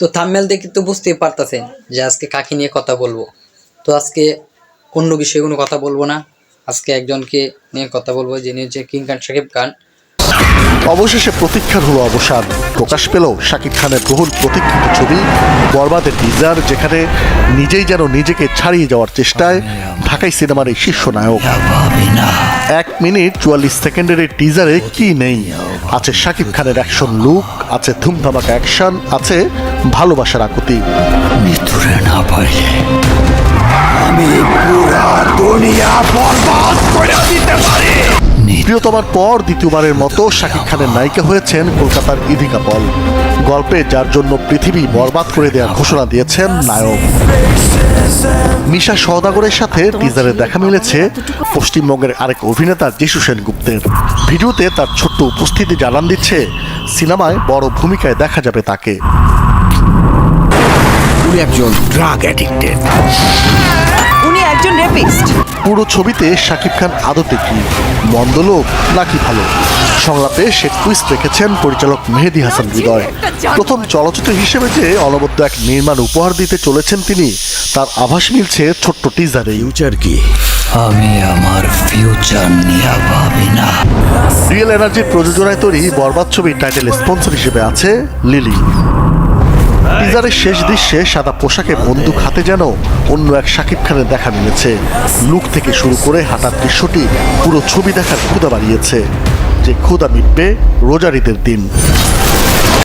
তো থাম্বনেল দেখে তো বুঝতেই পারতেছেন যে আজকে কাকে নিয়ে কথা বলবো। তো আজকে অন্য বিষয়ে কোনো কথা বলবো না, আজকে একজনকে নিয়ে কথা বলবো যিনি হচ্ছে কিং খান শাকিব খান। অবশেষে প্রতীক্ষার হলো অবসান, প্রকাশ পেল শাকিব খানের বহুল প্রতীক্ষিত ছবি বরবাদের টিজার, যেখানে নিজেই যেন নিজেকে ছাড়িয়ে যাওয়ার চেষ্টায় ঢাকাই সিনেমার এই শীর্ষ নায়ক। 1 মিনিট 44 সেকেন্ডের এই টিজারে কি নেই? আছে শাকিব খানের অ্যাকশন লুক, আছে ধুমধামাকা অ্যাকশন, আছে ভালোবাসার আকুতি। মৃত্যুরে না পাইলে আমি পুরা দুনিয়া বরবাদ করে দিতে পারি। প্রিয়তমার পর দ্বিতীয়বারের মতো শাকিব খানের নায়িকা হয়েছেন কলকাতার ইদিকা পল। গল্পে যার জন্য পৃথিবী বরবাদ করে দেওয়ার ঘোষণা দিয়েছেন নায়ক। মিশা সওদাগরের সাথে টিজারে দেখা মিলেছে পশ্চিমবঙ্গের আরেক অভিনেতা যিশু সেনগুপ্তের। ভিডিওতে তার ছোট্ট উপস্থিতি জানান দিচ্ছে সিনেমায় বড় ভূমিকায় দেখা যাবে তাকে। উনি একজন ড্রাগ অ্যাডিক্টেড, উনি একজন রেপিস্ট। পুরো ছবিতে শাকিব খান আদতে কি মন্দ লোক নাকি ভালো? সংলাপে সে টুইস্ট রেখেছেন পরিচালক মেহেদী হাসান হৃদয়। প্রথম চলচ্চিত্র হিসেবে যে অনবদ্য এক নির্মাণ উপহার দিতে চলেছেন তিনি, তার আভাস মিলছে ছোট্ট টিজারেই। ফিউচার কি? আমি আমার ফিউচার নিয়ে ভাবি না। রিয়েল এনার্জির প্রযোজনায় তৈরি বরবাদ ছবির টাইটেল স্পন্সর হিসেবে আছে লিলি। টিজারের শেষ দৃশ্যে সাদা পোশাকে বন্দুক হাতে যেন অন্য এক শাকিব খানের দেখা মিলেছে। লুক থেকে শুরু করে হাঁটার দৃশ্যটি পুরো ছবি দেখার ক্ষুধা বাড়িয়েছে, যে ক্ষুধা মিটবে রোজার ঈদের দিন।